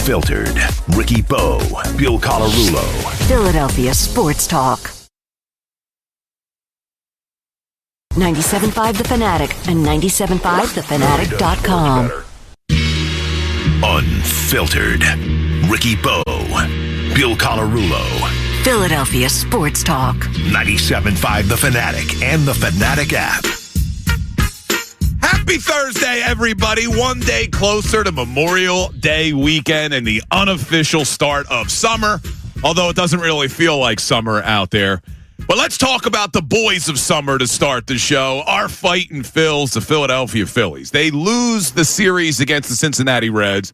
Unfiltered. Ricky Bo, Bill Colarulo. Philadelphia Sports Talk. 97.5 The Fanatic and 97.5thefanatic.com. Unfiltered. Ricky Bo, Bill Colarulo. Philadelphia Sports Talk. 97.5 The Fanatic and the Fanatic app. Happy Thursday, everybody. One day closer to Memorial Day weekend and the unofficial start of summer, although it doesn't really feel like summer out there. But let's talk about the boys of summer to start the show. Our fighting Phils, the Philadelphia Phillies. They lose the series against the Cincinnati Reds.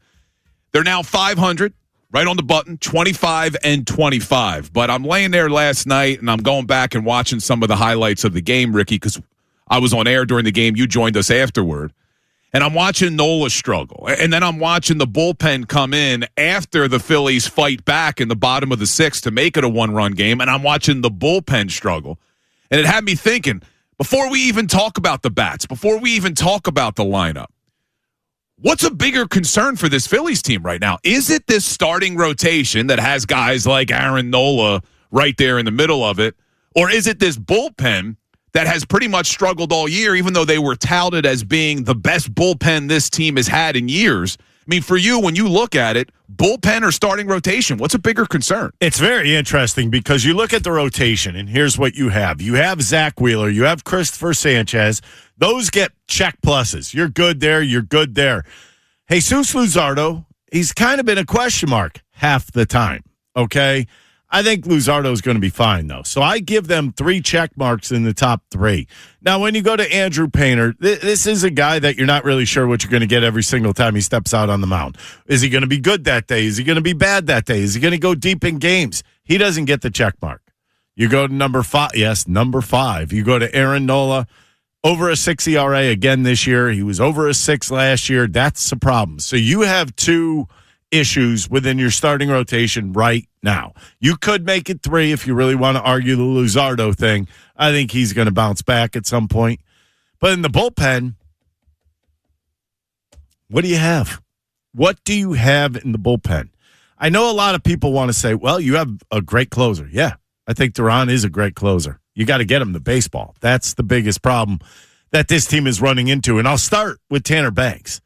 They're now 500, right on the button, 25-25. But I'm laying there last night, and I'm going back and watching some of the highlights of the game, Ricky, because I was on air during the game. You joined us afterward. And I'm watching Nola struggle. And then I'm watching the bullpen come in after the Phillies fight back in the bottom of the sixth to make it a one-run game. And I'm watching the bullpen struggle. And it had me thinking, before we even talk about the bats, before we even talk about the lineup, what's a bigger concern for this Phillies team right now? Is it this starting rotation that has guys like Aaron Nola right there in the middle of it? Or is it this bullpen that has pretty much struggled all year, even though they were touted as being the best bullpen this team has had in years? I mean, for you, when you look at it, bullpen or starting rotation, what's a bigger concern? It's very interesting because you look at the rotation, and here's what you have. You have Zach Wheeler. You have Christopher Sanchez. Those get check pluses. You're good there. You're good there. Jesus Luzardo, he's kind of been a question mark half the time, okay? I think Luzardo's going to be fine, though. So I give them 3 check marks in the top 3. Now, when you go to Andrew Painter, this is a guy that you're not really sure what you're going to get every single time he steps out on the mound. Is he going to be good that day? Is he going to be bad that day? Is he going to go deep in games? He doesn't get the check mark. You go to number 5. Yes, number 5. You go to Aaron Nola, over a 6 ERA again this year. He was over a 6 last year. That's a problem. So you have 2 issues within your starting rotation right now. You could make it 3 if you really want to argue the Luzardo thing. I think he's going to bounce back at some point. But in the bullpen, what do you have? What do you have in the bullpen? I know a lot of people want to say, well, you have a great closer. Yeah, I think Duran is a great closer. You got to get him the baseball. That's the biggest problem that this team is running into. And I'll start with Tanner Banks.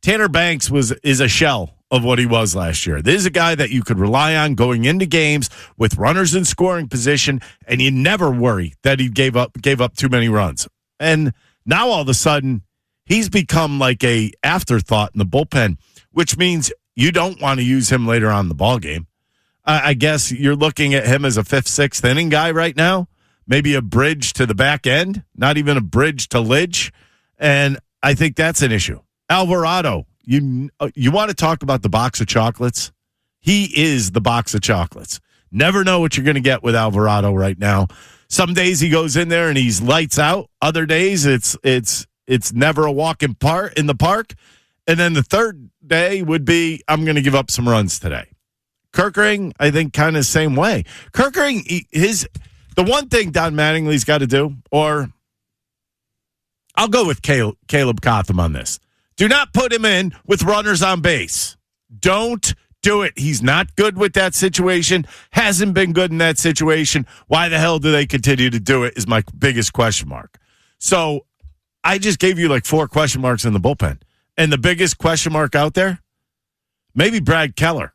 Tanner Banks is a shell of what he was last year. This is a guy that you could rely on going into games with runners in scoring position, and you never worry that he gave up too many runs. And now all of a sudden, he's become like a afterthought in the bullpen, which means you don't want to use him later on in the ballgame. I guess you're looking at him as a 5th, 6th inning guy right now, maybe a bridge to the back end, not even a bridge to Lidge, and I think that's an issue. Alvarado. You want to talk about the box of chocolates? He is the box of chocolates. Never know what you're going to get with Alvarado right now. Some days he goes in there and he's lights out. Other days it's never a walk in the park. And then the third day would be, I'm going to give up some runs today. Kerkering, I think, kind of the same way. Kerkering, the one thing Don Mattingly's got to do, or I'll go with Caleb Cotham on this. Do not put him in with runners on base. Don't do it. He's not good with that situation. Hasn't been good in that situation. Why the hell do they continue to do it is my biggest question mark. So I just gave you like 4 question marks in the bullpen. And the biggest question mark out there, maybe Brad Keller,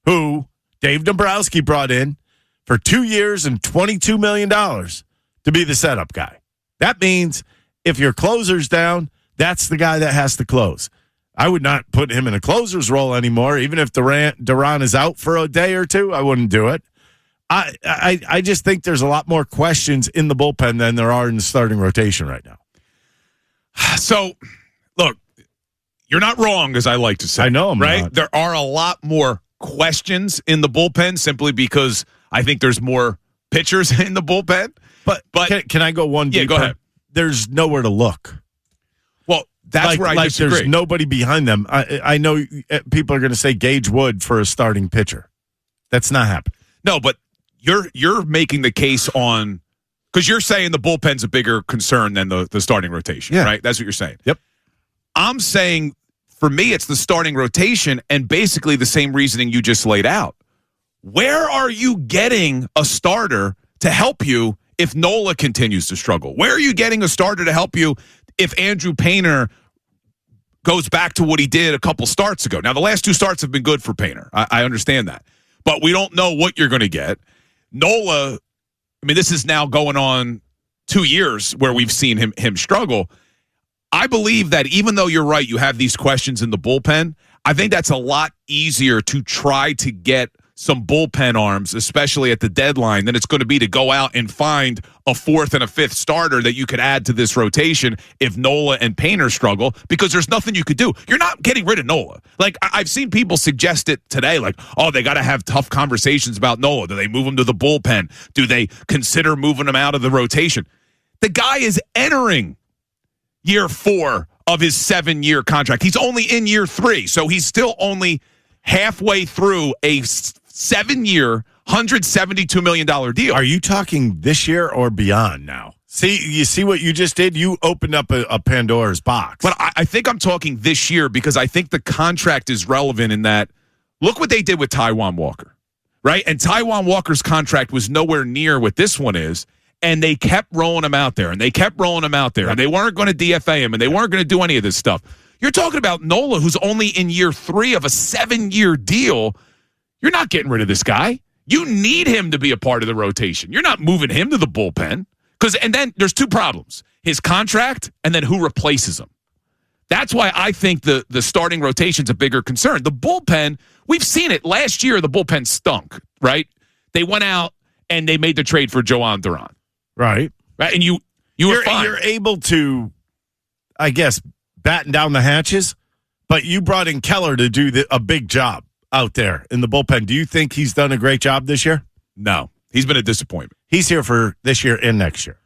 who Dave Dombrowski brought in for 2 years and $22 million to be the setup guy. That means if your closer's down, that's the guy that has to close. I would not put him in a closer's role anymore. Even if Duran is out for a day or 2, I wouldn't do it. I just think there's a lot more questions in the bullpen than there are in the starting rotation right now. So, look, you're not wrong, as I like to say. I know I'm right? not. There are a lot more questions in the bullpen simply because I think there's more pitchers in the bullpen. But can I go one deeper? Yeah, go ahead. There's nowhere to look. Well, that's where I disagree. There's nobody behind them. I know people are going to say Gage Wood for a starting pitcher. That's not happening. No, but you're making the case on because you're saying the bullpen's a bigger concern than the starting rotation, right? That's what you're saying. Yep. I'm saying for me, it's the starting rotation and basically the same reasoning you just laid out. Where are you getting a starter to help you if Nola continues to struggle? Where are you getting a starter to help you if Andrew Painter goes back to what he did a couple starts ago? Now, the last 2 starts have been good for Painter. I understand that. But we don't know what you're going to get. Nola, I mean, this is now going on 2 years where we've seen him struggle. I believe that even though you're right, you have these questions in the bullpen, I think that's a lot easier to try to get some bullpen arms, especially at the deadline, than it's going to be to go out and find a 4th and a 5th starter that you could add to this rotation if Nola and Painter struggle, because there's nothing you could do. You're not getting rid of Nola. Like, I've seen people suggest it today, like, oh, they got to have tough conversations about Nola. Do they move him to the bullpen? Do they consider moving him out of the rotation? The guy is entering year 4 of his 7-year contract. He's only in year 3, so he's still only halfway through a 7-year, $172 million deal. Are you talking this year or beyond now? You see what you just did? You opened up a Pandora's box. But I think I'm talking this year because I think the contract is relevant in that, look what they did with Taijuan Walker, right? And Taijuan Walker's contract was nowhere near what this one is, and they kept rolling him out there, and they kept rolling him out there, and they weren't going to DFA him, and they weren't going to do any of this stuff. You're talking about Nola, who's only in year 3 of a 7-year deal. You're not getting rid of this guy. You need him to be a part of the rotation. You're not moving him to the bullpen. And then there's 2 problems. His contract and then who replaces him. That's why I think the starting rotation's a bigger concern. The bullpen, we've seen it. Last year, the bullpen stunk, right? They went out and they made the trade for Joan Duran. Right. And you're fine. You're able to, I guess, batten down the hatches, but you brought in Keller to do a big job out there in the bullpen. Do you think he's done a great job this year? No. He's been a disappointment. He's here for this year and next year.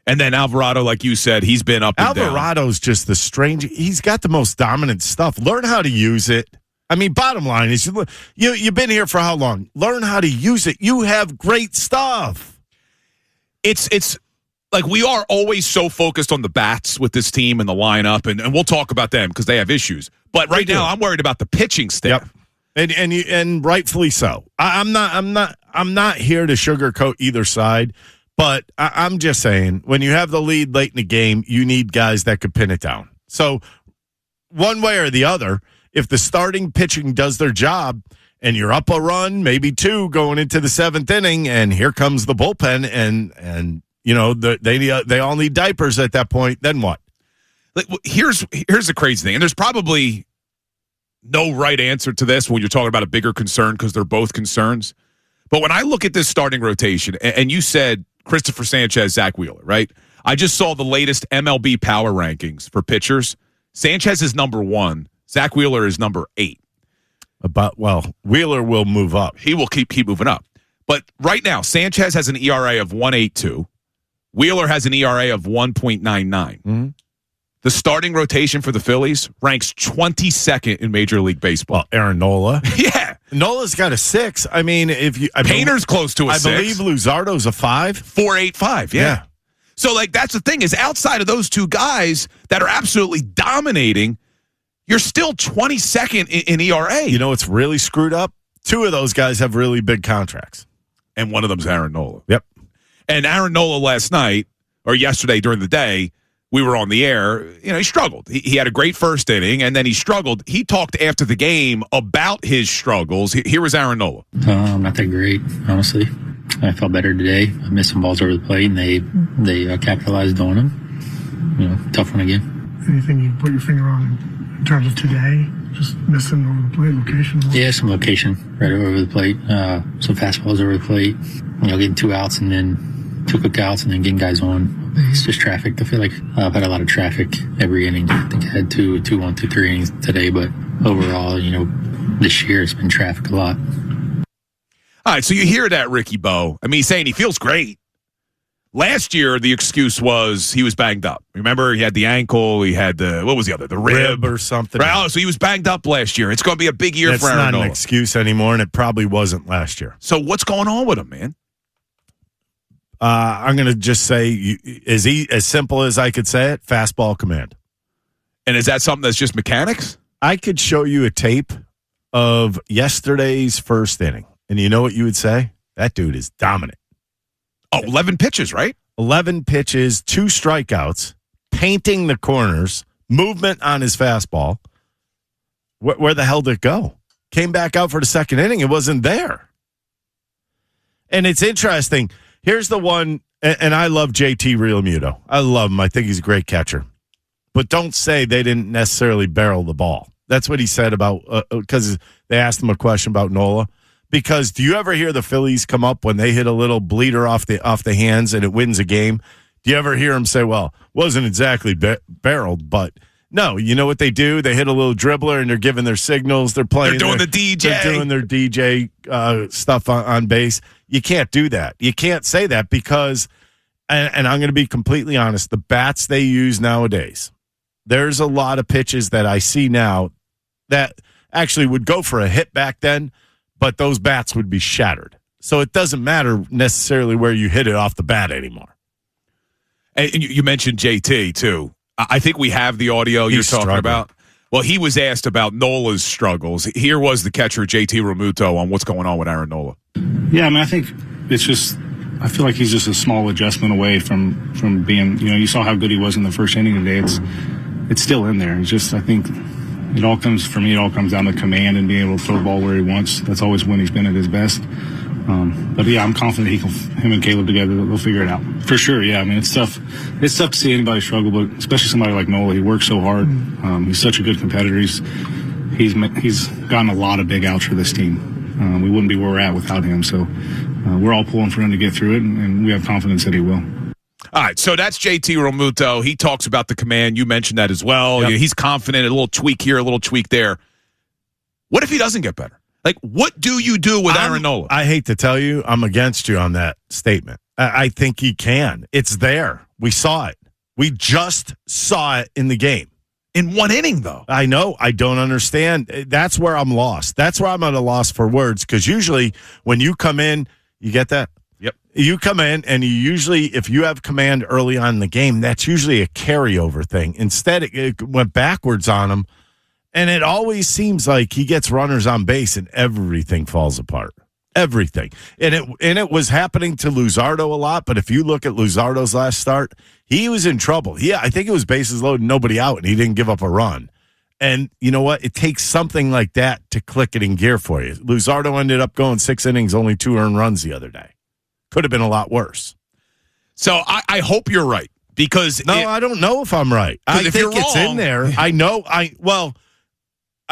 And then Alvarado, like you said, he's been up and down. Alvarado's just the strange. He's got the most dominant stuff. Learn how to use it. I mean, bottom line is, you've been here for how long? Learn how to use it. You have great stuff. It's like we are always so focused on the bats with this team and the lineup, and we'll talk about them because they have issues. But right now, I'm worried about the pitching staff. Yep. And rightfully so. I'm not here to sugarcoat either side, but I'm just saying when you have the lead late in the game, you need guys that could pin it down. So one way or the other, if the starting pitching does their job and you're up a run, maybe 2 going into the 7th inning, and here comes the bullpen, and you know they all need diapers at that point, then what? Like, here's the crazy thing, and there's probably no right answer to this when you're talking about a bigger concern because they're both concerns. But when I look at this starting rotation, and you said Christopher Sanchez, Zach Wheeler, right? I just saw the latest MLB power rankings for pitchers. Sanchez is number 1. Zach Wheeler is number 8. Wheeler will move up. He will keep moving up. But right now, Sanchez has an ERA of 1.82. Wheeler has an ERA of 1.99. Mm-hmm. The starting rotation for the Phillies ranks 22nd in Major League Baseball. Well, Aaron Nola. Yeah. Nola's got a 6. I mean, Painter's close to a 6. I believe Luzardo's a 5. 4.85, yeah. So, like, that's the thing is outside of those 2 guys that are absolutely dominating, you're still 22nd in ERA. You know what's really screwed up? 2 of those guys have really big contracts. And one of them's Aaron Nola. Yep. And Aaron Nola last night, or yesterday during the day, we were on the air, he struggled. He had a great first inning, and then he struggled. He talked after the game about his struggles. Here was Aaron Nola. Not that great, honestly. I felt better today. I missed some balls over the plate, and they capitalized on them. Tough one again. Anything you put your finger on in terms of today? Just missing over the plate location? Yeah, some location right over the plate. Some fastballs over the plate. Getting 2 outs and then 2 quick outs and then getting guys on. It's just traffic. I feel like I've had a lot of traffic every inning. I think I had 2, 1, 2, 3 innings today, but overall, this year it's been traffic a lot. All right, so you hear that, Ricky Bo. I mean, he's saying he feels great. Last year, the excuse was he was banged up. Remember, he had the ankle, he had what was the other? The rib or something. Right? Oh, so he was banged up last year. It's going to be a big year for Aaron Nola. That's not an excuse anymore, and it probably wasn't last year. So what's going on with him, man? I'm going to just say, as simple as I could say it, fastball command. And is that something that's just mechanics? I could show you a tape of yesterday's first inning, and you know what you would say? That dude is dominant. Oh, 11 pitches, right? 11 pitches, 2 strikeouts, painting the corners, movement on his fastball. Where the hell did it go? Came back out for the second inning. It wasn't there. And it's interesting. Here's the one, and I love JT Realmuto. I love him. I think he's a great catcher. But don't say they didn't necessarily barrel the ball. That's what he said about, because they asked him a question about Nola. Because do you ever hear the Phillies come up when they hit a little bleeder off the hands and it wins a game? Do you ever hear them say, well, wasn't exactly barreled, but no, you know what they do? They hit a little dribbler and they're giving their signals. They're playing. They're doing the DJ. They're doing their DJ stuff on base. You can't do that. You can't say that because, and I'm going to be completely honest, the bats they use nowadays, there's a lot of pitches that I see now that actually would go for a hit back then, but those bats would be shattered. So it doesn't matter necessarily where you hit it off the bat anymore. And you mentioned JT, too. I think we have the audio you're talking about. Well, he was asked about Nola's struggles. Here was the catcher, JT Realmuto, on what's going on with Aaron Nola. Yeah, I mean, I think it's just, I feel like he's just a small adjustment away from being, you saw how good he was in the first inning today. It's still in there. It's just, I think it all comes down to command and being able to throw the ball where he wants. That's always when he's been at his best. But yeah, I'm confident him and Caleb together, they'll figure it out. For sure, yeah. I mean, it's tough. It's tough to see anybody struggle, but especially somebody like Nola. He works so hard. He's such a good competitor. He's gotten a lot of big outs for this team. We wouldn't be where we're at without him. So we're all pulling for him to get through it, and we have confidence that he will. All right, so that's JT Realmuto. He talks about the command. You mentioned that as well. Yep. He's confident. A little tweak here, a little tweak there. What if he doesn't get better? Like, what do you do with Aaron Nola? I hate to tell you, I'm against you on that statement. I think he can. It's there. We saw it. We just saw it in the game. In one inning, though. I know. I don't understand. That's where I'm lost. That's where I'm at a loss for words, because usually when you come in, you get that? Yep. You come in, and you usually, if you have command early on in the game, that's usually a carryover thing. Instead, it went backwards on him. And it always seems like he gets runners on base and everything falls apart. Everything. And it was happening to Luzardo a lot, but if you look at Luzardo's last start, he was in trouble. Yeah, I think it was bases loaded, nobody out, and he didn't give up a run. And you know what? It takes something like that to click it in gear for you. Luzardo ended up going 6 innings, only 2 earned runs the other day. Could have been a lot worse. So I hope you're right, because I don't know if I'm right. I think it's in there. I know.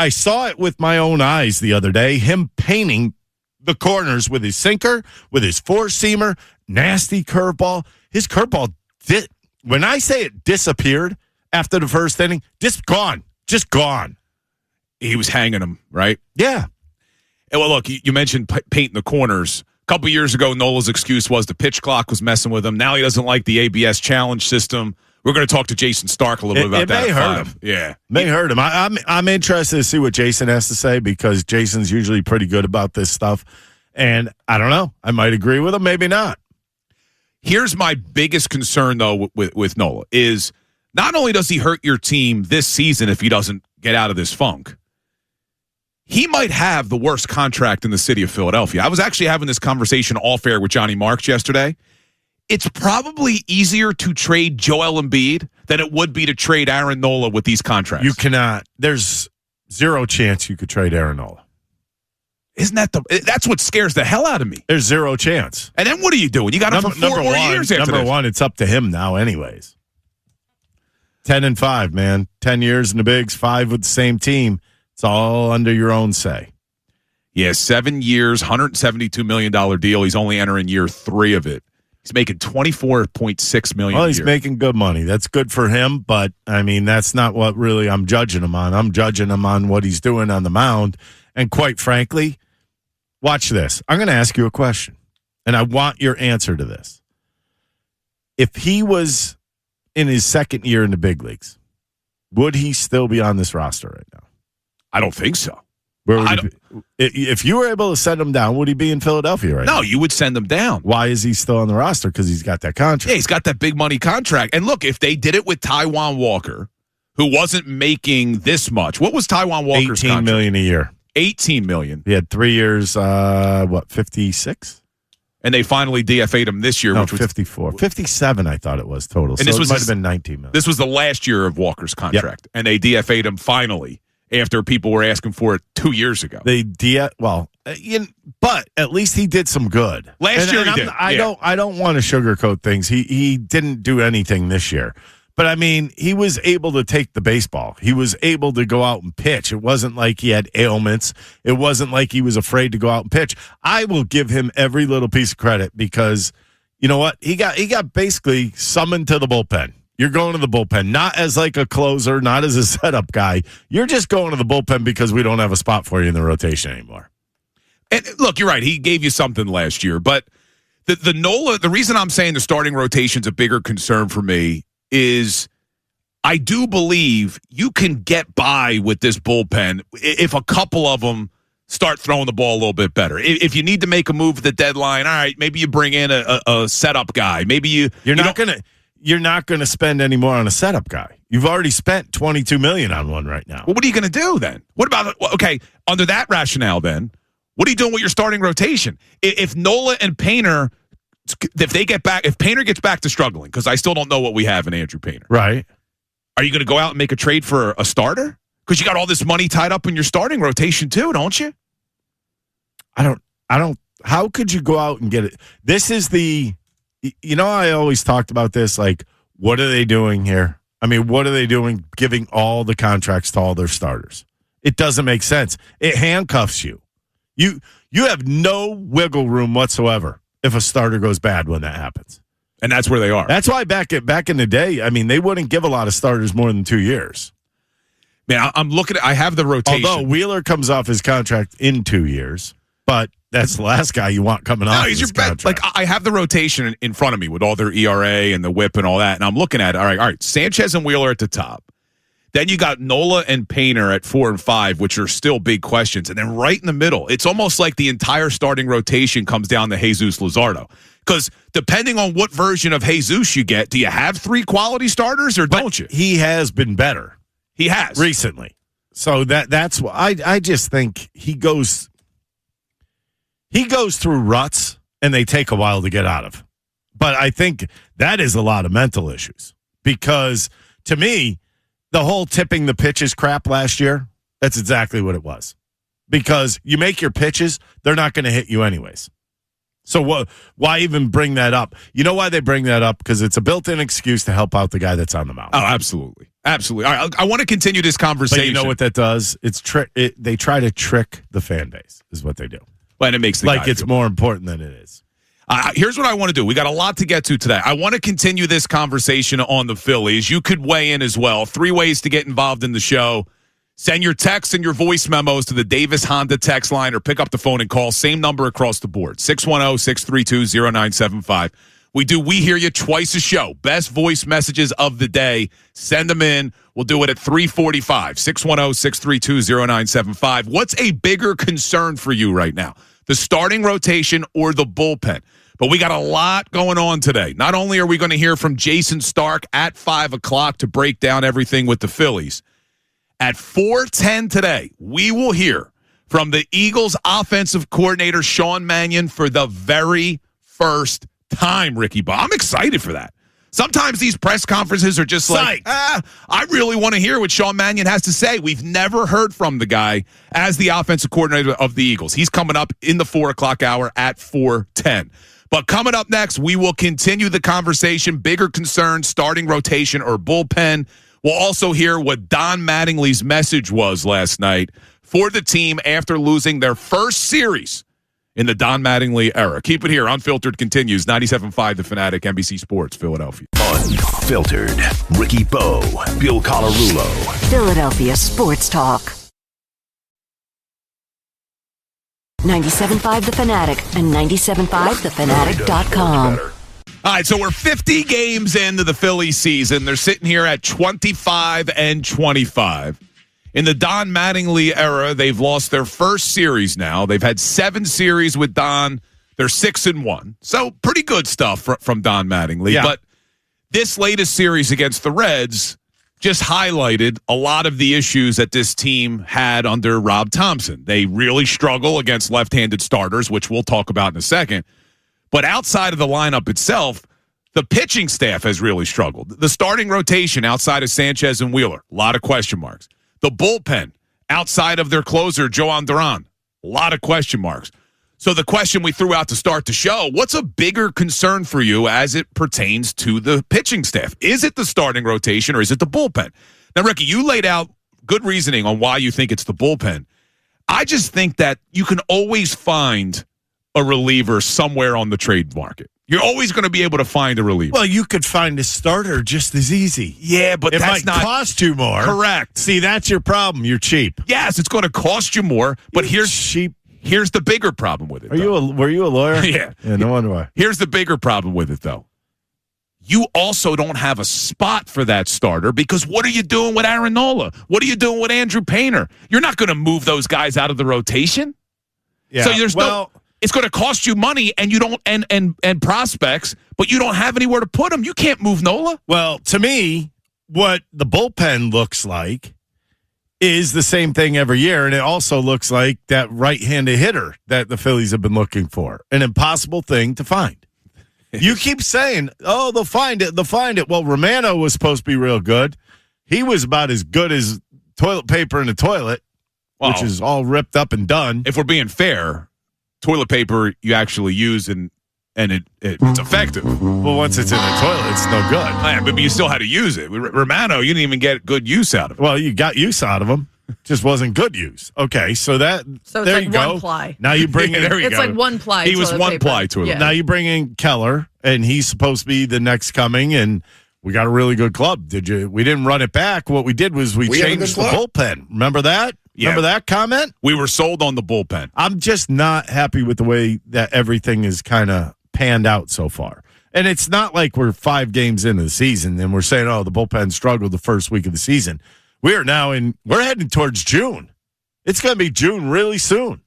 I saw it with my own eyes the other day, him painting the corners with his sinker, with his four-seamer, nasty curveball. His curveball, when I say it disappeared after the first inning, just gone. He was hanging them, right? Yeah. And well, look, you mentioned painting the corners. A couple years ago, Nola's excuse was the pitch clock was messing with him. Now he doesn't like the ABS challenge system. We're going to talk to Jason Stark a little bit about that. It may hurt him. Yeah. May hurt him. I'm interested to see what Jason has to say, because Jason's usually pretty good about this stuff. And I don't know. I might agree with him, maybe not. Here's my biggest concern, though, with Nola, is not only does he hurt your team this season if he doesn't get out of this funk, he might have the worst contract in the city of Philadelphia. I was actually having this conversation off air with Johnny Marks yesterday. It's probably easier to trade Joel Embiid than it would be to trade Aaron Nola with these contracts. You cannot. There's zero chance you could trade Aaron Nola. Isn't that that's what scares the hell out of me? There's zero chance. And then what are you doing? You got him for 4 more years after Number this. one, it's up to him now anyways. 10-5, man. 10 years in the bigs, 5 with the same team. It's all under your own say. Yeah, 7 years, $172 million deal. He's only entering year 3 of it. He's making $24.6 million. Well, he's making good money. That's good for him, but, I mean, that's not what really I'm judging him on. I'm judging him on what he's doing on the mound. And quite frankly, watch this. I'm going to ask you a question, and I want your answer to this. If he was in his second year in the big leagues, would he still be on this roster right now? I don't think so. Where would he be? If you were able to send him down, would he be in Philadelphia right now? No, you would send him down. Why is he still on the roster? Because he's got that contract. Yeah, he's got that big money contract. And look, if they did it with Taijuan Walker, who wasn't making this much. What was Taijuan Walker's $18 million a year. $18 million. He had 3 years, 56? And they finally DFA'd him this year, No, which was 54. 57, I thought it was total. And so this was it might his- have been $19 million. This was the last year of Walker's contract, and they DFA'd him finally after people were asking for it 2 years ago. But at least he did some good. Last year he did. I don't want to sugarcoat things. He didn't do anything this year. But, I mean, he was able to take the baseball. He was able to go out and pitch. It wasn't like he had ailments. It wasn't like he was afraid to go out and pitch. I will give him every little piece of credit because, you know what? He got basically summoned to the bullpen. You're going to the bullpen, not as like a closer, not as a setup guy. You're just going to the bullpen because we don't have a spot for you in the rotation anymore. And look, you're right. He gave you something last year. But the Nola, the reason I'm saying the starting rotation's a bigger concern for me is I do believe you can get by with this bullpen if a couple of them start throwing the ball a little bit better. If you need to make a move at the deadline, all right, maybe you bring in a setup guy. Maybe you're not going to spend any more on a setup guy. You've already spent $22 million on one right now. Well, what are you going to do then? What about okay? Under that rationale, then what are you doing with your starting rotation? If Nola and Painter, if Painter gets back to struggling, because I still don't know what we have in Andrew Painter, right? Are you going to go out and make a trade for a starter? Because you got all this money tied up in your starting rotation too, don't you? I don't. How could you go out and get it? This is I always talked about this. Like, what are they doing here? I mean, what are they doing giving all the contracts to all their starters? It doesn't make sense. It handcuffs you. You have no wiggle room whatsoever if a starter goes bad when that happens. And that's where they are. That's why back in the day, I mean, they wouldn't give a lot of starters more than 2 years. Man, I'm looking at, I have the rotation. Although Wheeler comes off his contract in 2 years, but that's the last guy you want coming off his contract. Like, I have the rotation in front of me with all their ERA and the whip and all that, and I'm looking at it. All right, Sanchez and Wheeler at the top. Then you got Nola and Painter at 4 and 5, which are still big questions. And then right in the middle, it's almost like the entire starting rotation comes down to Jesus Luzardo. Because depending on what version of Jesus you get, do you have 3 quality starters or don't you? He has been better. He has. Recently. So that's why I just think he goes through ruts and they take a while to get out of. But I think that is a lot of mental issues. Because to me, the whole tipping the pitches crap last year, that's exactly what it was. Because you make your pitches, they're not going to hit you anyways. So why even bring that up? You know why they bring that up? Because it's a built-in excuse to help out the guy that's on the mound. Oh, absolutely. Absolutely. All right, I want to continue this conversation. But you know what that does? They try to trick the fan base is what they do. And it makes the like it's more important than it is. Here's what I want to do. We got a lot to get to today. I want to continue this conversation on the Phillies. You could weigh in as well. 3 ways to get involved in the show. Send your texts and your voice memos to the Davis Honda text line or pick up the phone and call. Same number across the board, 610-632-0975. We hear you twice a show. Best voice messages of the day. Send them in. We'll do it at 3:45, 610-632-0975. What's a bigger concern for you right now? The starting rotation or the bullpen? But we got a lot going on today. Not only are we going to hear from Jason Stark at 5 o'clock to break down everything with the Phillies, at 4:10 today, we will hear from the Eagles offensive coordinator, Sean Mannion, for the very first time, Ricky Bob. I'm excited for that. Sometimes these press conferences are just like, I really want to hear what Sean Mannion has to say. We've never heard from the guy as the offensive coordinator of the Eagles. He's coming up in the 4 o'clock hour at 4:10. But coming up next, we will continue the conversation. Bigger concern, starting rotation or bullpen. We'll also hear what Don Mattingly's message was last night for the team after losing their first series in the Don Mattingly era. Keep it here. Unfiltered continues. 97.5 The Fanatic, NBC Sports, Philadelphia. Unfiltered. Ricky Bo, Bill Colarulo. Philadelphia Sports Talk. 97.5 The Fanatic and 97.5thefanatic.com. All right, so we're 50 games into the Phillies season. They're sitting here at 25-25. In the Don Mattingly era, they've lost their first series now. They've had 7 series with Don. They're 6-1. So pretty good stuff from Don Mattingly. Yeah. But this latest series against the Reds, just highlighted a lot of the issues that this team had under Rob Thompson. They really struggle against left-handed starters, which we'll talk about in a second. But outside of the lineup itself, the pitching staff has really struggled. The starting rotation outside of Sanchez and Wheeler, a lot of question marks. The bullpen outside of their closer, Joan Duran, a lot of question marks. So the question we threw out to start the show, what's a bigger concern for you as it pertains to the pitching staff? Is it the starting rotation or is it the bullpen? Now, Ricky, you laid out good reasoning on why you think it's the bullpen. I just think that you can always find a reliever somewhere on the trade market. You're always going to be able to find a reliever. Well, you could find a starter just as easy. Yeah, but it that's might not cost you more. Correct. See, that's your problem. You're cheap. Yes, it's going to cost you more, but here's cheap. Here's the bigger problem with it. Were you a lawyer? Yeah. No wonder why. Here's the bigger problem with it, though. You also don't have a spot for that starter because what are you doing with Aaron Nola? What are you doing with Andrew Painter? You're not going to move those guys out of the rotation. Yeah. So there's it's going to cost you money and you don't and prospects, but you don't have anywhere to put them. You can't move Nola. Well, to me, what the bullpen looks like is the same thing every year, and it also looks like that right-handed hitter that the Phillies have been looking for. An impossible thing to find. You keep saying, oh, they'll find it, they'll find it. Well, Romano was supposed to be real good. He was about as good as toilet paper in a toilet, which is all ripped up and done. If we're being fair, toilet paper you actually use and it's effective. Well, once it's in the toilet, it's no good. Yeah, but you still had to use it. Romano, you didn't even get good use out of it. Well, you got use out of them. Just wasn't good use. Okay, so there it's you like go. one ply. Now you bring in. It's like one ply. He was one paper. ply toilet. Yeah. Now you bring in Keller, and he's supposed to be the next coming, and we got a really good club. We didn't run it back. What we did was we changed the bullpen. Remember that? Yeah. Remember that comment? We were sold on the bullpen. I'm just not happy with the way that everything is kind of panned out so far. And it's not like we're 5 games into the season and we're saying, oh, the bullpen struggled the first week of the season. We're heading towards June. It's going to be June really soon.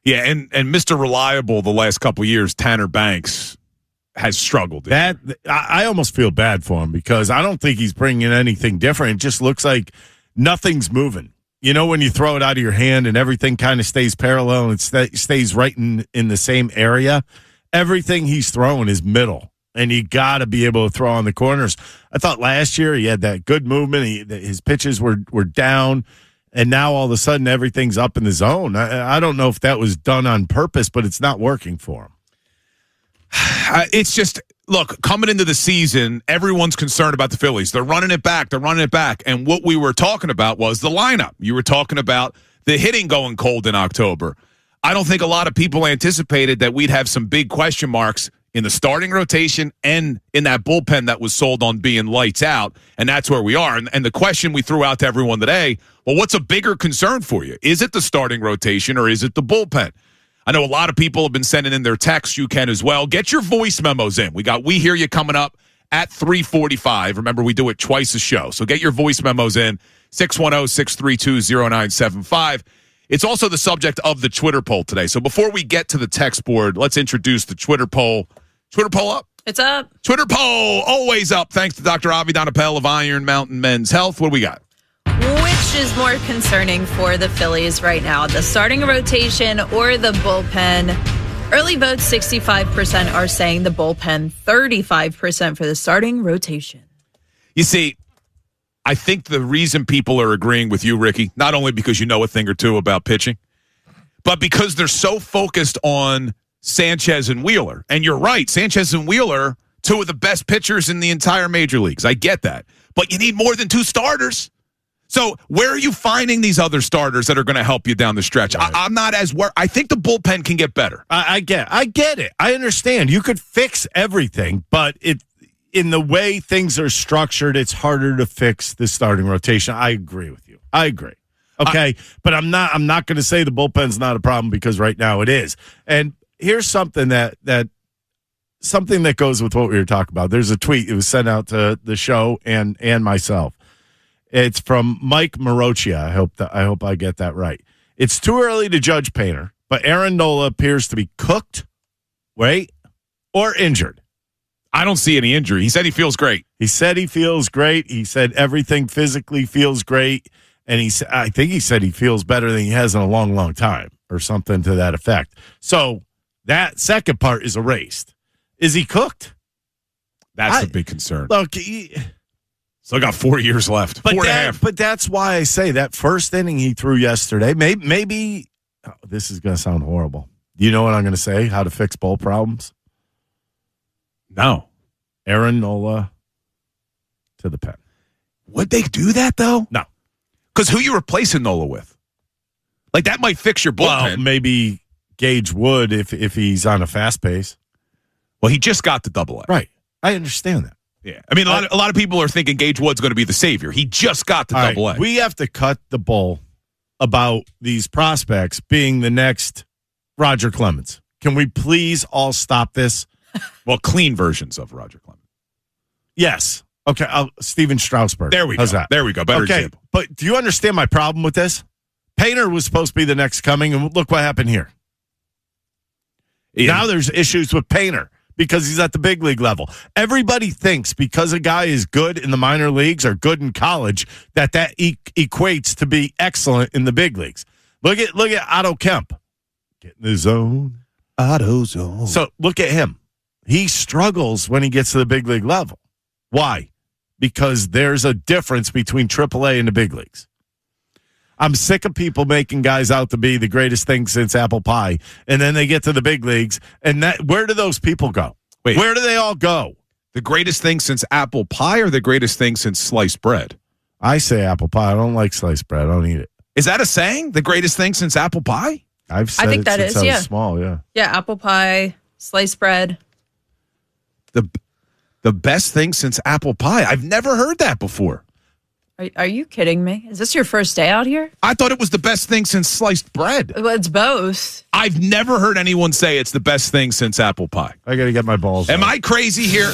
Yeah, and Mr. Reliable the last couple of years, Tanner Banks, has struggled. I almost feel bad for him because I don't think he's bringing anything different. It just looks like nothing's moving. You know, when you throw it out of your hand and everything kind of stays parallel and it stays right in the same area, everything he's throwing is middle, and you got to be able to throw on the corners. I thought last year he had that good movement. His pitches were down, and now all of a sudden everything's up in the zone. I don't know if that was done on purpose, but it's not working for him. It's just, look, coming into the season, everyone's concerned about the Phillies. They're running it back. And what we were talking about was the lineup. You were talking about the hitting going cold in October. I don't think a lot of people anticipated that we'd have some big question marks in the starting rotation and in that bullpen that was sold on being lights out, and that's where we are. And the question we threw out to everyone today, well, what's a bigger concern for you? Is it the starting rotation or is it the bullpen? I know a lot of people have been sending in their texts. You can as well. Get your voice memos in. We Hear You coming up at 3:45. Remember, we do it twice a show. So get your voice memos in, 610-632-0975. It's also the subject of the Twitter poll today. So before we get to the text board, let's introduce the Twitter poll. Twitter poll up? It's up. Twitter poll, always up. Thanks to Dr. Avi Donapel of Iron Mountain Men's Health. What do we got? Which is more concerning for the Phillies right now, the starting rotation or the bullpen? Early votes, 65% are saying the bullpen, 35% for the starting rotation. You see, I think the reason people are agreeing with you, Ricky, not only because you know a thing or two about pitching, but because they're so focused on Sanchez and Wheeler. And you're right, Sanchez and Wheeler, 2 of the best pitchers in the entire major leagues. I get that. But you need more than 2 starters. So where are you finding these other starters that are going to help you down the stretch? Right. I'm not as worried. I think the bullpen can get better. I get it. I understand. You could fix everything, but in the way things are structured, it's harder to fix the starting rotation. I agree with you. I agree. Okay, but I'm not going to say the bullpen's not a problem because right now it is. And here's something that goes with what we were talking about. There's a tweet. It was sent out to the show and myself. It's from Mike Marochia. I hope I get that right. It's too early to judge Painter, but Aaron Nola appears to be cooked, or injured. I don't see any injury. He said he feels great. He said he feels great. He said everything physically feels great. And I think he said he feels better than he has in a long, long time or something to that effect. So that second part is erased. Is he cooked? That's the big concern. Look, still got 4 years left. 4.5. But that's why I say that first inning he threw yesterday, maybe this is going to sound horrible. Do you know what I'm going to say? How to fix bull problems? No. Aaron Nola to the pen. Would they do that, though? No. Because who you replacing Nola with? Like, that might fix your bullpen. Well, maybe Gage Wood if he's on a fast pace. Well, he just got to Double-A. Right. I understand that. Yeah. I mean, a lot of people are thinking Gage Wood's going to be the savior. He just got to Double-A. Right. We have to cut the bull about these prospects being the next Roger Clemens. Can we please all stop this? Well, clean versions of Roger Clemens. Yes. Okay. Steven Strasburg. There we go. How's that? There we go. Better example. But do you understand my problem with this? Painter was supposed to be the next coming, and look what happened here. Yeah. Now there's issues with Painter because he's at the big league level. Everybody thinks because a guy is good in the minor leagues or good in college that equates to be excellent in the big leagues. Look at Otto Kemp. Get in the zone. Otto zone. So look at him. He struggles when he gets to the big league level. Why? Because there's a difference between AAA and the big leagues. I'm sick of people making guys out to be the greatest thing since apple pie, and then they get to the big leagues, and where do those people go? Wait, where do they all go? The greatest thing since apple pie or the greatest thing since sliced bread? I say apple pie. I don't like sliced bread. I don't eat it. Is that a saying? The greatest thing since apple pie? I've said it since I was small, yeah. Yeah, apple pie, sliced bread. The best thing since apple pie. I've never heard that before. Are you kidding me? Is this your first day out here? I thought it was the best thing since sliced bread. Well, it's both. I've never heard anyone say it's the best thing since apple pie. I got to get my balls Am out. I crazy here?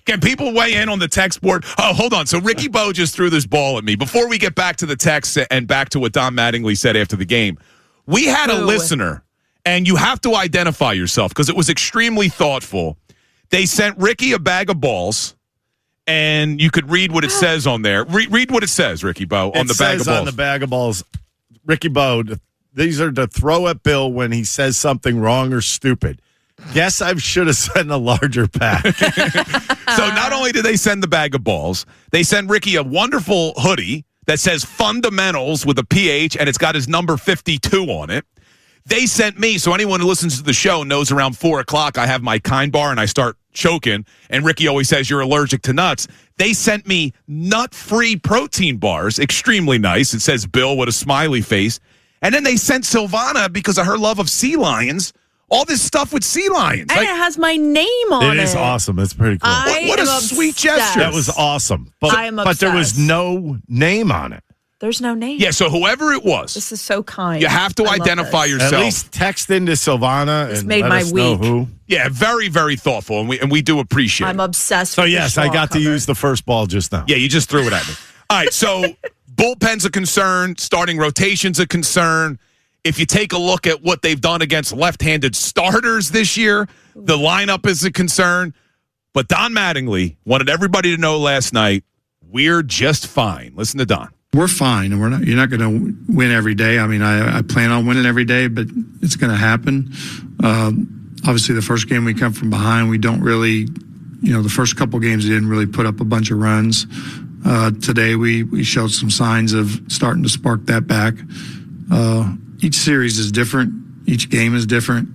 Can people weigh in on the text board? Oh, hold on. So Ricky Bo just threw this ball at me. Before we get back to the text and back to what Don Mattingly said after the game, we had a listener, and you have to identify yourself because it was extremely thoughtful. They sent Ricky a bag of balls. And you could read what it says on there. Read what it says, Ricky Bo, on the bag of balls. On the bag of balls, Ricky Bo, these are to throw at Bill when he says something wrong or stupid. Guess I should have sent a larger pack. So not only did they send the bag of balls, they sent Ricky a wonderful hoodie that says Fundamentals with a PH, and it's got his number 52 on it. They sent me, so anyone who listens to the show knows around 4 o'clock I have my Kind bar and I start choking, and Ricky always says you're allergic to nuts. They sent me nut-free protein bars, extremely nice. It says Bill with a smiley face. And then they sent Silvana, because of her love of sea lions, all this stuff with sea lions. And it has my name on it. It is awesome. It's pretty cool. What a sweet gesture. That was awesome. But there was no name on it. There's no name. Yeah, so whoever it was. This is so kind. You have to identify yourself. At least text into Silvana and made let my us know week. who. Yeah, very, very thoughtful, and we do appreciate it. I'm obsessed so with yes, I got to use the first ball just now. Yeah, you just threw it at me. All right, so bullpen's a concern. Starting rotation's a concern. If you take a look at what they've done against left-handed starters this year, the lineup is a concern. But Don Mattingly wanted everybody to know last night, we're just fine. Listen to Don. We're fine, and you're not going to win every day. I mean, I plan on winning every day, but it's going to happen. Obviously, the first game we come from behind, we don't really, the first couple games we didn't really put up a bunch of runs. Today, we showed some signs of starting to spark that back. Each series is different. Each game is different.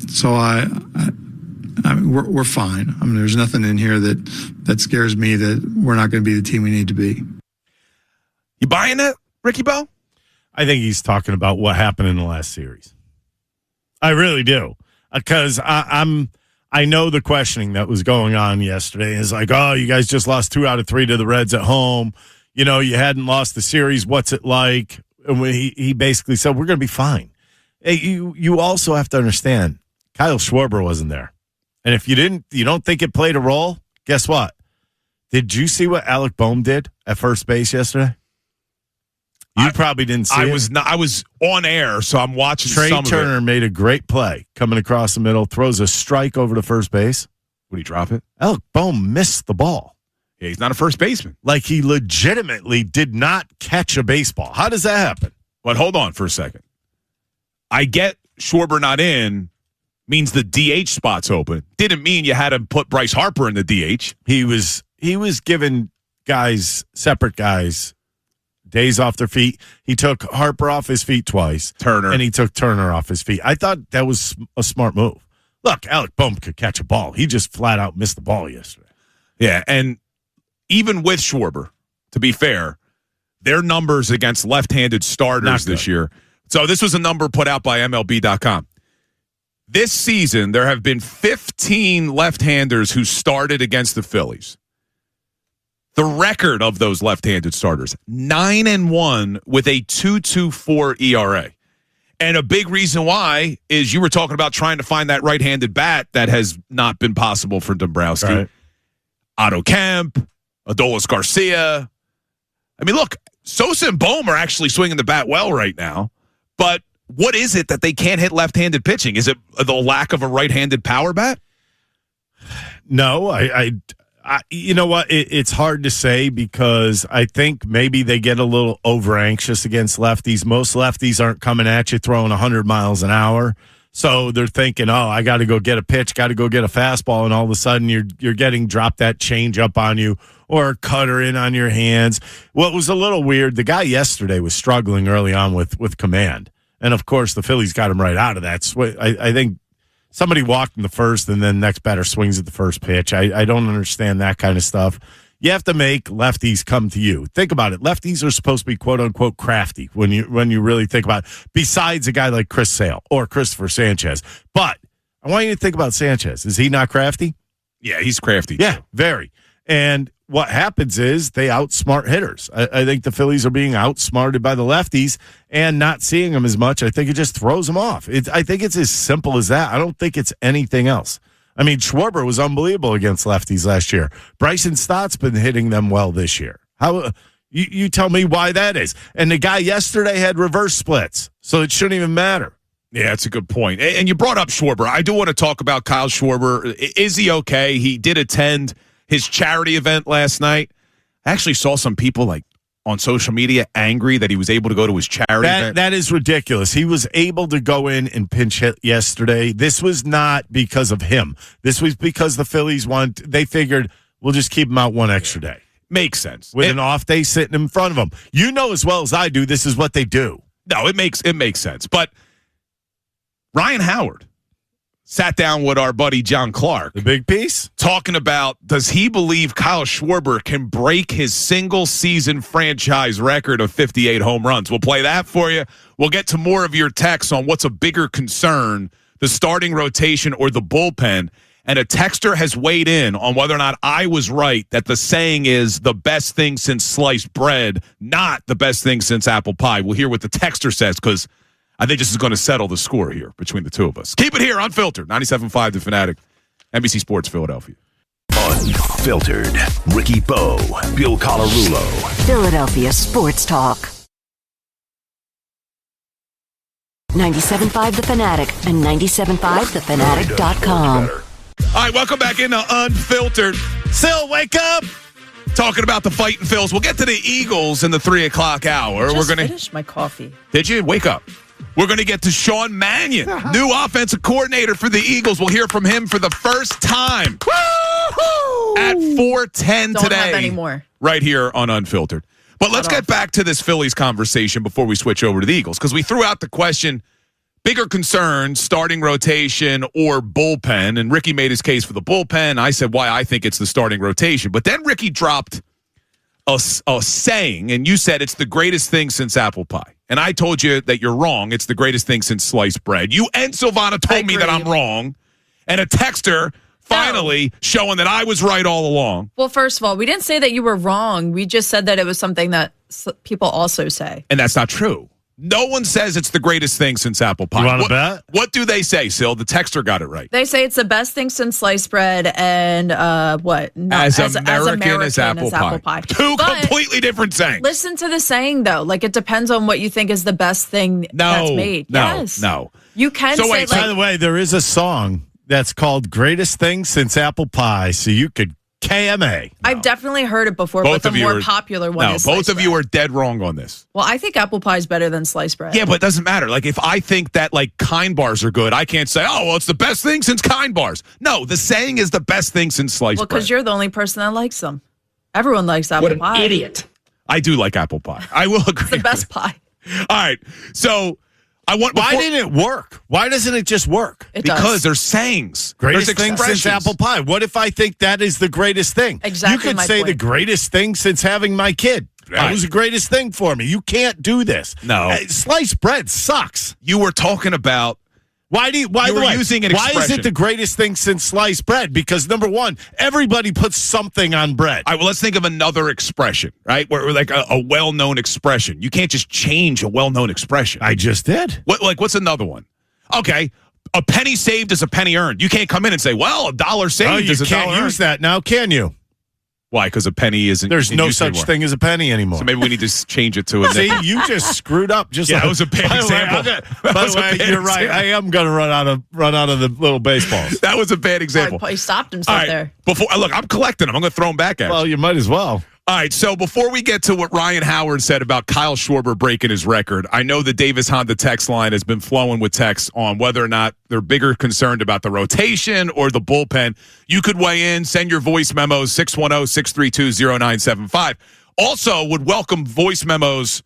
So we're fine. I mean, there's nothing in here that scares me that we're not going to be the team we need to be. You buying that, Ricky Bo? I think he's talking about what happened in the last series. I really do. Because I know the questioning that was going on yesterday is like, oh, you guys just lost 2 out of 3 to the Reds at home. You hadn't lost the series. What's it like? And he basically said, we're going to be fine. Hey, you also have to understand, Kyle Schwarber wasn't there. And if you don't think it played a role, guess what? Did you see what Alec Boehm did at first base yesterday? You probably didn't see it. I was on air, so I'm watching Trey some Turner of it. made a great play coming across the middle, throws a strike over to first base. Would he drop it? Alec Bohm missed the ball. Yeah, he's not a first baseman. Like he legitimately did not catch a baseball. How does that happen? But hold on for a second. I get Schwarber not in means the DH spot's open. Didn't mean you had to put Bryce Harper in the DH. He was giving separate guys, days off their feet. He took Harper off his feet twice. Turner. And he took Turner off his feet. I thought that was a smart move. Look, Alec Bohm could catch a ball. He just flat out missed the ball yesterday. Yeah, and even with Schwarber, to be fair, their numbers against left-handed starters this year. So this was a number put out by MLB.com. This season, there have been 15 left-handers who started against the Phillies. The record of those left-handed starters, 9-1 with a 2.24 ERA. And a big reason why is you were talking about trying to find that right-handed bat that has not been possible for Dombrowski. Right. Otto Kemp, Adolis Garcia. I mean, look, Sosa and Bohm are actually swinging the bat well right now. But what is it that they can't hit left-handed pitching? Is it the lack of a right-handed power bat? No, I you know what? It's hard to say because I think maybe they get a little over-anxious against lefties. Most lefties aren't coming at you throwing 100 miles an hour. So they're thinking, oh, I got to go get a pitch, got to go get a fastball, and all of a sudden you're getting dropped that change up on you or a cutter in on your hands. What was a little weird, the guy yesterday was struggling early on with command. And, of course, the Phillies got him right out of that. I think somebody walked in the first and then next batter swings at the first pitch. I don't understand that kind of stuff. You have to make lefties come to you. Think about it. Lefties are supposed to be quote unquote crafty when you really think about it. Besides a guy like Chris Sale or Christopher Sanchez. But I want you to think about Sanchez. Is he not crafty? Yeah, he's crafty. Yeah, very. And what happens is they outsmart hitters. I think the Phillies are being outsmarted by the lefties and not seeing them as much. I think it just throws them off. I think it's as simple as that. I don't think it's anything else. I mean, Schwarber was unbelievable against lefties last year. Bryson Stott's been hitting them well this year. How you tell me why that is? And the guy yesterday had reverse splits, so it shouldn't even matter. Yeah, that's a good point. And you brought up Schwarber. I do want to talk about Kyle Schwarber. Is he okay? He did attend his charity event last night. I actually saw some people on social media angry that he was able to go to his charity event. That is ridiculous. He was able to go in and pinch hit yesterday. This was not because of him. This was because the Phillies they figured we'll just keep him out one extra day. Makes sense. With an off day sitting in front of him. You know as well as I do, this is what they do. No, it makes sense. But Ryan Howard sat down with our buddy John Clark. The big piece? Talking about, does he believe Kyle Schwarber can break his single-season franchise record of 58 home runs? We'll play that for you. We'll get to more of your texts on what's a bigger concern, the starting rotation or the bullpen. And a texter has weighed in on whether or not I was right that the saying is the best thing since sliced bread, not the best thing since apple pie. We'll hear what the texter says because I think this is going to settle the score here between the two of us. Keep it here, Unfiltered. 97.5 The Fanatic, NBC Sports Philadelphia. Unfiltered. Ricky Bo, Bill Colarulo. Philadelphia Sports Talk. 97.5 The Fanatic and 97.5thefanatic.com. All right, welcome back into Unfiltered. Sil, wake up! Talking about the Fighting Phils. We'll get to the Eagles in the 3 o'clock hour. We're going to finish my coffee. Did you? Wake up. We're going to get to Sean Mannion, new offensive coordinator for the Eagles. We'll hear from him for the first time at 4:10 Don't today. have any more. Right here on Unfiltered. But let's get back to this Phillies conversation before we switch over to the Eagles, because we threw out the question, bigger concerns, starting rotation or bullpen, and Ricky made his case for the bullpen. I said why I think it's the starting rotation. But then Ricky dropped a saying, and you said it's the greatest thing since apple pie. And I told you that you're wrong. It's the greatest thing since sliced bread. You and Silvana told me that I'm wrong. And a texter finally showing that I was right all along. Well, first of all, we didn't say that you were wrong. We just said that it was something that people also say. And that's not true. No one says it's the greatest thing since apple pie. You want to bet? What do they say, Sil? The texter got it right. They say it's the best thing since sliced bread and what? No, as American as apple pie. Two completely different sayings. Listen to the saying, though. Like, it depends on what you think is the best thing that's made. No, yes. no. You can say, by the way, there is a song That's called greatest thing since apple pie. So you could KMA. I've definitely heard it before, Both but of the you more are- popular one No, is both sliced of you bread. are dead wrong on this. Well, I think apple pie is better than sliced bread. Yeah, but it doesn't matter. Like, if I think that, like, Kind bars are good, I can't say, oh, well, it's the best thing since Kind bars. No, the saying is the best thing since sliced bread. because you're the only person that likes them. Everyone likes apple pie. Idiot. I do like apple pie. I will agree. It's the best pie. All right. So, I want... Why didn't it work? Why doesn't it just work? It Because does. there's sayings. Greatest There's thing since expressions. apple pie. What if I think that is the greatest thing? Exactly You could my say point. the greatest thing since having my kid. That Right. was the greatest thing for me. You can't do this. No. Sliced bread sucks. You were talking about... Why do you? By You the were way, using an why is expression. it the greatest thing since sliced bread? Because number one, everybody puts something on bread. All right, well, let's think of another expression, right? Where like a well-known expression. You can't just change a well-known expression. I just did. What's another one? Okay, a penny saved is a penny earned. You can't come in and say, well, a dollar saved Oh, you is a can't dollar use earned. that now, can you? Why? Because a penny isn't. There's in no use such anymore. thing as a penny anymore. So maybe we need to change it to a. See, you just screwed up. Just Yeah, like, that was a bad by the way, example. I'm gonna- That by was the a way, bad you're right. example. I am going to run out of the little baseballs. That was a bad example. He stopped All himself right, there. before look, I'm collecting them. I'm going to throw them back at you. Well, you might as well. All right, so before we get to what Ryan Howard said about Kyle Schwarber breaking his record, I know the Davis Honda text line has been flowing with texts on whether or not they're bigger concerned about the rotation or the bullpen. You could weigh in, send your voice memos, 610-632-0975. Also, would welcome voice memos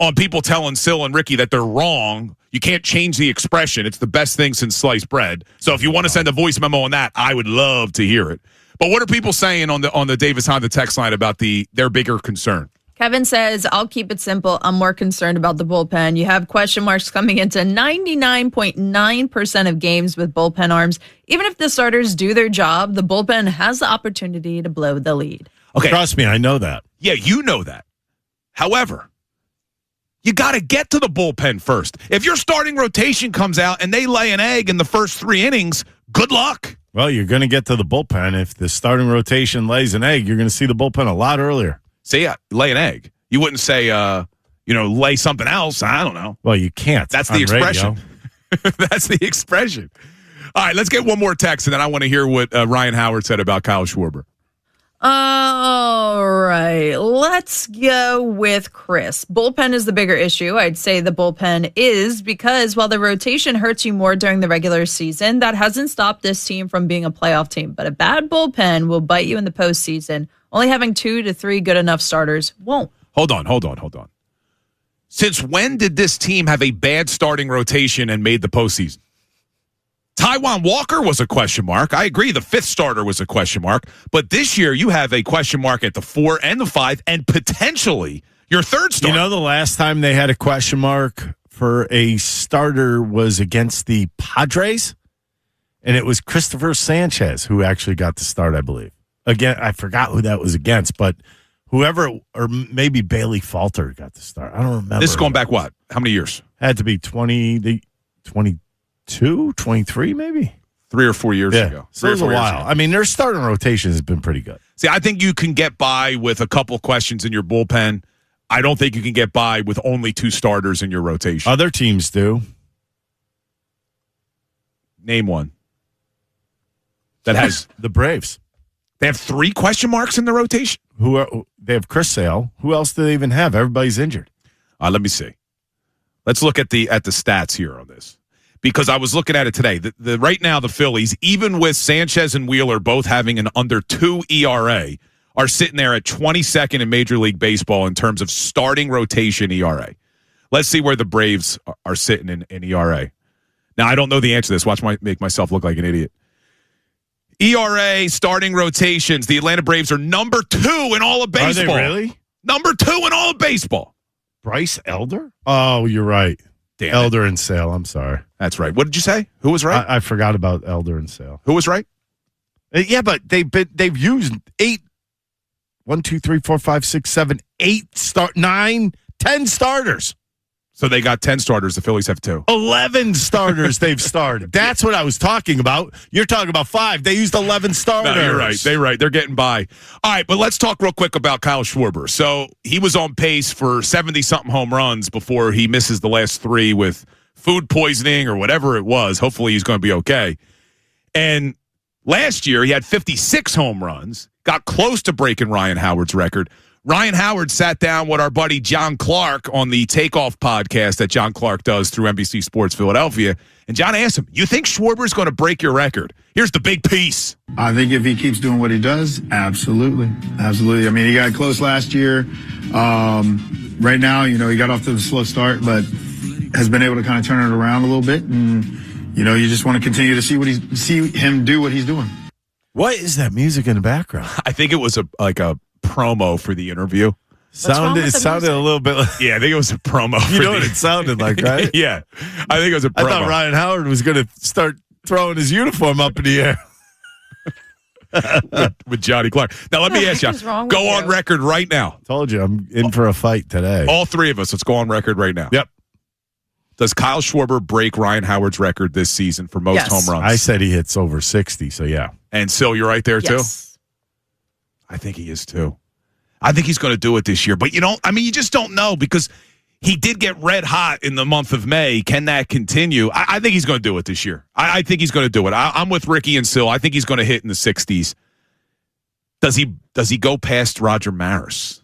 on people telling Sil and Ricky that they're wrong. You can't change the expression. It's the best thing since sliced bread. So if you want to send a voice memo on that, I would love to hear it. But what are people saying on the Davis Honda text line about their bigger concern? Kevin says, I'll keep it simple. I'm more concerned about the bullpen. You have question marks coming into 99.9% of games with bullpen arms. Even if the starters do their job, the bullpen has the opportunity to blow the lead. Okay. Trust me, I know that. Yeah, you know that. However, you got to get to the bullpen first. If your starting rotation comes out and they lay an egg in the first 3 innings, good luck. Well, you're going to get to the bullpen. If the starting rotation lays an egg, you're going to see the bullpen a lot earlier. Say, lay an egg. You wouldn't say, lay something else. I don't know. Well, you can't. That's the on expression. radio. That's the expression. All right, let's get one more text, and then I want to hear what Ryan Howard said about Kyle Schwarber. All right, let's go with Chris. Bullpen is the bigger issue. I'd say the bullpen is because while the rotation hurts you more during the regular season, that hasn't stopped this team from being a playoff team. But a bad bullpen will bite you in the postseason. Only having 2 to 3 good enough starters won't. Hold on. Since when did this team have a bad starting rotation and made the postseason? Taijuan Walker was a question mark. I agree. The 5th starter was a question mark. But this year, you have a question mark at the 4 and the 5 and potentially your 3rd starter. You know, the last time they had a question mark for a starter was against the Padres, and it was Christopher Sanchez who actually got the start, I believe. Again, I forgot who that was against, but whoever, or maybe Bailey Falter got the start. I don't remember. This is going back what? How many years? Had to be 22, 23 maybe? 3 or 4 years ago. So it was a while. I mean, their starting rotation has been pretty good. See, I think you can get by with a couple questions in your bullpen. I don't think you can get by with only 2 starters in your rotation. Other teams do. Name one. That has the Braves. They have 3 question marks in the rotation. They have Chris Sale. Who else do they even have? Everybody's injured. Let me see. Let's look at the stats here on this, because I was looking at it today. The right now the Phillies, even with Sanchez and Wheeler both having an under 2 ERA, are sitting there at 22nd in Major League Baseball in terms of starting rotation ERA. Let's see where the Braves are sitting in ERA. Now I don't know the answer to this. Watch make myself look like an idiot. ERA, starting rotations. The Atlanta Braves are number 2 in all of baseball. Are they really? Number 2 in all of baseball. Bryce Elder? Oh, you're right. Damn Elder and Sale. I'm sorry. That's right. What did you say? Who was right? I forgot about Elder and Sale. Who was right? Yeah, but they've used 8, 1, 2, 3, 4, 5, 6, 7, 8 9, 10 starters. So they got 10 starters. The Phillies have 2. 11 starters they've started. That's what I was talking about. You're talking about 5. They used 11 starters. No, you're right. They're right. They're getting by. All right, but let's talk real quick about Kyle Schwarber. So he was on pace for 70-something home runs before he misses the last 3 with food poisoning or whatever it was. Hopefully he's going to be okay. And last year, he had 56 home runs, got close to breaking Ryan Howard's record. Ryan Howard sat down with our buddy John Clark on the Takeoff podcast that John Clark does through NBC Sports Philadelphia. And John asked him, you think Schwarber's going to break your record? Here's the big piece. I think if he keeps doing what he does, absolutely. Absolutely. I mean, he got close last year. Right now, he got off to the slow start, but has been able to kind of turn it around a little bit. And, you just want to continue to see him do what he's doing. What is that music in the background? I think it was a promo for the interview. It sounded a little bit like... Yeah, I think it was a promo. You know what it sounded like, right? Yeah. I think it was a promo. I thought Ryan Howard was going to start throwing his uniform up in the air. with Johnny Clark. Now, let me ask you. Go on record right now. Told you, I'm in for a fight today. All three of us, let's go on record right now. Yep. Does Kyle Schwarber break Ryan Howard's record this season for most home runs? I said he hits over 60, so yeah. And Sil, you're right there, too? I think he is, too. I think he's going to do it this year. But you just don't know because he did get red hot in the month of May. Can that continue? I think he's going to do it this year. I think he's going to do it. I'm with Ricky and Sil. I think he's going to hit in the 60s. Does he go past Roger Maris?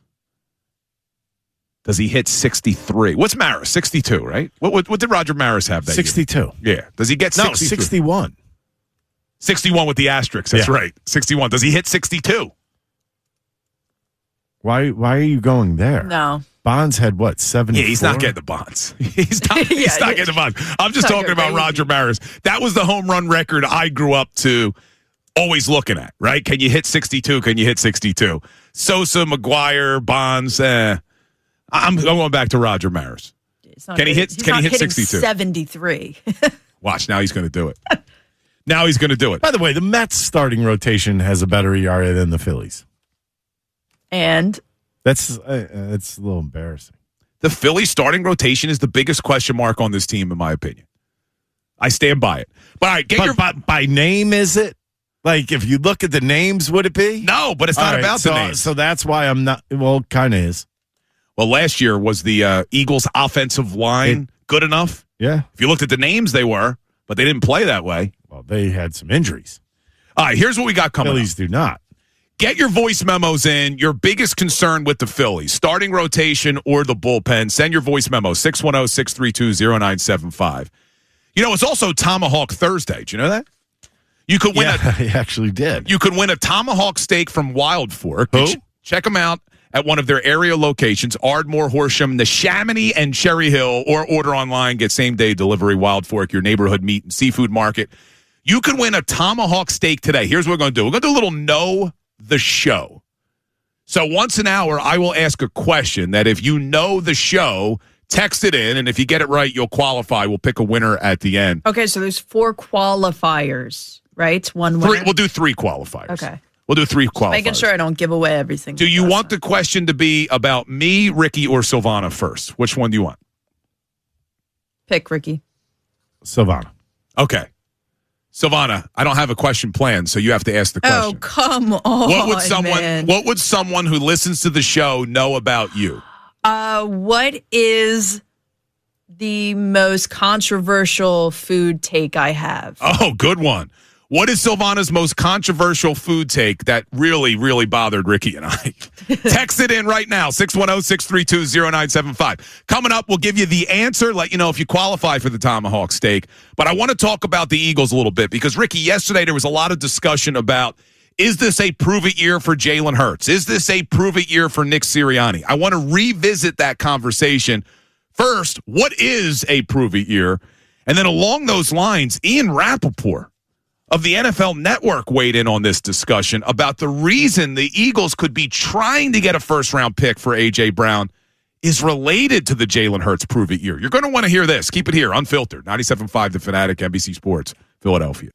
Does he hit 63? What's Maris? 62, right? What did Roger Maris have that 62. year? Yeah. Does he get 63? No, 61. 61 with the asterisk. That's right. 61. Does he hit 62? Why are you going there? No. Bonds had what, 74? Yeah, he's not getting the Bonds. He's not getting the Bonds. I'm just talking about Roger Maris. That was the home run record I grew up to always looking at, right? Can you hit 62? Can you hit 62? Sosa, McGuire, Bonds, I'm going back to Roger Maris. Can he hit 62? 73. Watch, now he's going to do it. Now he's going to do it. By the way, the Mets starting rotation has a better ERA than the Phillies. And that's a little embarrassing. The Philly starting rotation is the biggest question mark on this team, in my opinion. I stand by it. But all right, by name, is it? Like, if you look at the names, would it be? No, but it's not about the names. So that's why I'm not. Well, kind of is. Well, last year was the Eagles' offensive line good enough? Yeah. If you looked at the names, they were, but they didn't play that way. Well, they had some injuries. All right, here's what we got coming Phillies up. do not. Get your voice memos in. Your biggest concern with the Phillies, starting rotation or the bullpen. Send your voice memo, 610-632-0975. It's also Tomahawk Thursday. Did you know that? You could win he actually did. You could win a tomahawk steak from Wild Fork. Who? Check them out at one of their area locations, Ardmore, Horsham, Neshaminy, and Cherry Hill, or order online, get same-day delivery, Wild Fork, your neighborhood meat and seafood market. You can win a tomahawk steak today. Here's what we're going to do. We're going to do a little Know the Show. So once an hour, I will ask a question that if you know the show, text it in, and if you get it right, you'll qualify. We'll pick a winner at the end. Okay, so there's 4 qualifiers, right? One winner. We'll do 3 qualifiers. Okay. We'll do 3 qualifiers. Making sure I don't give away everything. Do you want the question to be about me, Ricky, or Silvana first? Which one do you want? Pick Ricky. Silvana. Okay. Silvana, I don't have a question planned, so you have to ask the question. Oh, come on, What would someone who listens to the show know about you? What is the most controversial food take I have? Oh, good one. What is Silvana's most controversial food take that really, really bothered Ricky and I? Text it in right now, 610-632-0975. Coming up, we'll give you the answer, let you know if you qualify for the tomahawk steak. But I want to talk about the Eagles a little bit because, Ricky, yesterday there was a lot of discussion about, is this a prove-it year for Jalen Hurts? Is this a prove-it year for Nick Sirianni? I want to revisit that conversation. First, what is a prove-it year? And then along those lines, Ian Rappaport of the NFL Network weighed in on this discussion about the reason the Eagles could be trying to get a first-round pick for A.J. Brown is related to the Jalen Hurts prove-it year. You're going to want to hear this. Keep it here, unfiltered. 97.5 The Fanatic, NBC Sports, Philadelphia.